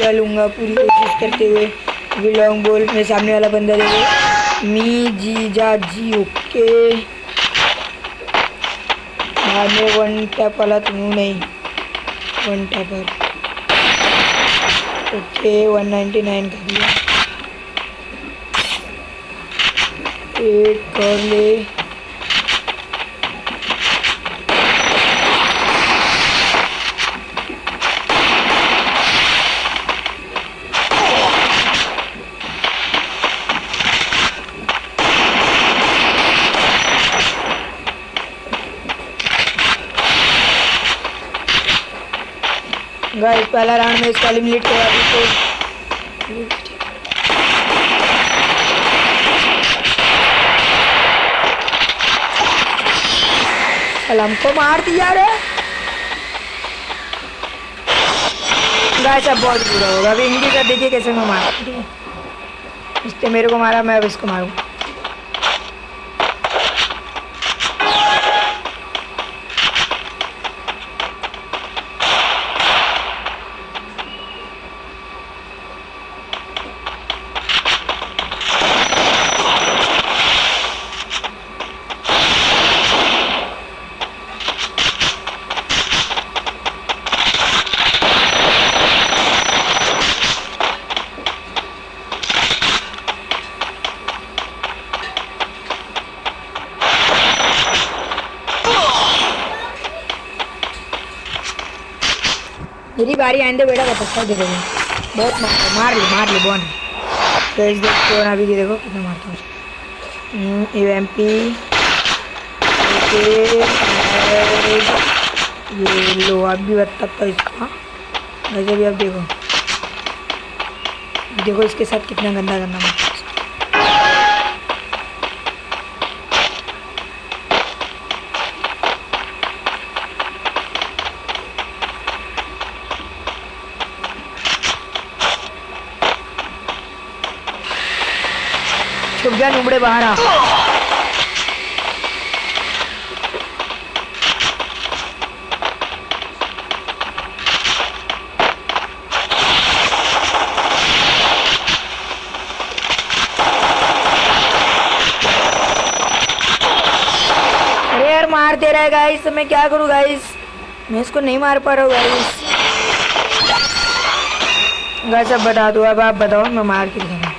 पूरा लूँगा पूरी कोशिश करते हुए। अभी लॉन्ग बॉल मेरे सामने वाला बंदा देखो, मी जी जा जी ओके। मैं वन टैप वाला तो हूँ नहीं, वन टैपर। ओके 199 कर दिया, एक कर ले। गाइस पहला राउंड में इसका एलिमिनेट करवा दी तो सलाम को मार दिया रे। गाइस अब बहुत बुरा होगा, अभी इनकी का देखिए कैसे मैं मारा। इसने मेरे को मारा, मैं अब इसको मारूं। मेरी बारी आइंदे बेटा का पक्का दे देंगे। बहुत मार ली बॉन। तो इस देखो अभी की देखो कितना मारता हूँ। एमपी ये लो, अब भी बताता इसका। वैसे भी अब देखो इसके साथ कितना गंदा मारता है। छुप गया नुबड़े, बाहर आ। अरे यार मार दे रहा है गाइस, मैं क्या करूं गाइस, मैं इसको नहीं मार पा रहा हूँ गाइस। गाइस अब बता दो, अब आप बताओ मैं मार के दिखाऊंगा।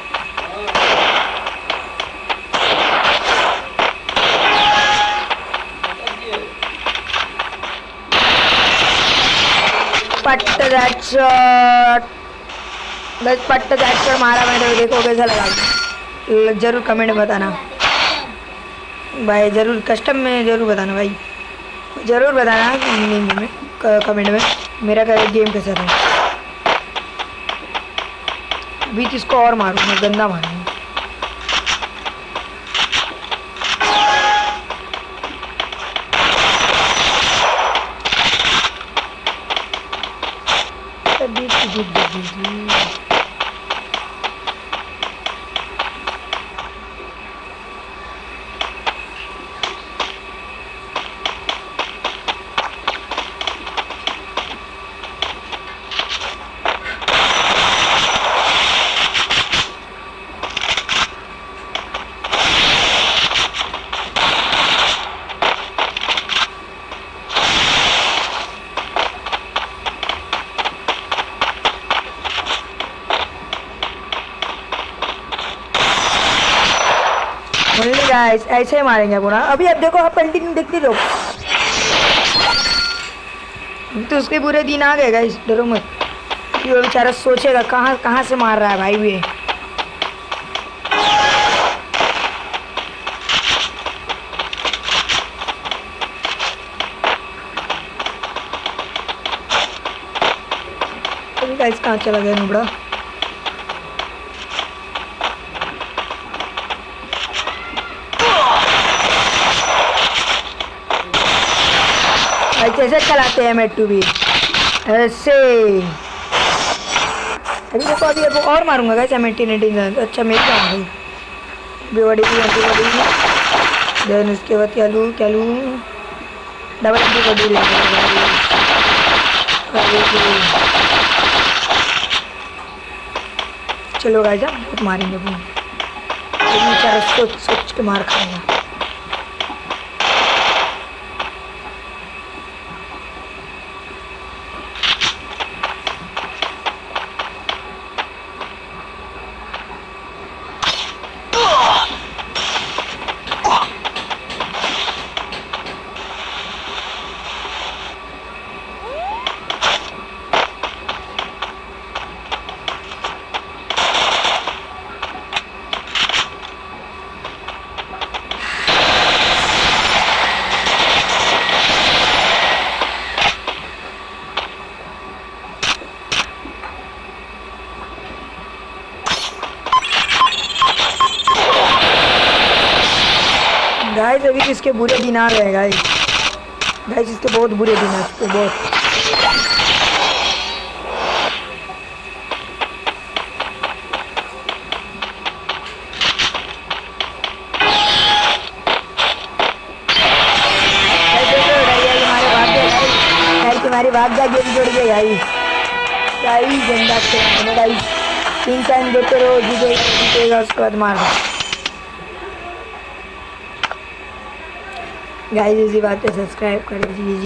पट्ट दैट शॉट मारा मैंने, देखो कैसा लगा। जरूर कमेंट में बताना भाई, जरूर कस्टम में जरूर बताना भाई, जरूर बताना कमेंट में मेरा गेम कैसा था। अभी इसको और मारूँ मैं, गंदा मारूँ। गाइस ऐसे ही मारेंगे पूरा। अभी अब देखो, आप कंटिन्यू देखते रहो। तो उसके पूरे दिन आ गए गाइस, डरो मत। ये बेचारा सोचेगा कहाँ से मार रहा है भाई ये। अभी गाइस कहाँ चला गया नुबड़ा। ऐसे चलाते हैं मेट्टू भी ऐसे। अभी देखो, अभी अब और मारूंगा गाइस। 19 अच्छा मेरी काम भाई, बड़ी देन उसके बाद क्या लूँ डबल चलो गाइस बहुत मारेंगे वो, बेचारा सोच सोच के मार खाएगा। गाइस अभी इसके बुरे दिन आ गए गाइस, इसके बहुत बुरे दिन आ चुके बहुत। हमारी भाग जा गेम जोड़ गए गाइस गंदा खेल गाइस, 3 टाइम देते रहो, जीतेगा उसके बाद मार दो गाइस। इसी बात पे सब्सक्राइब कर दीजिए।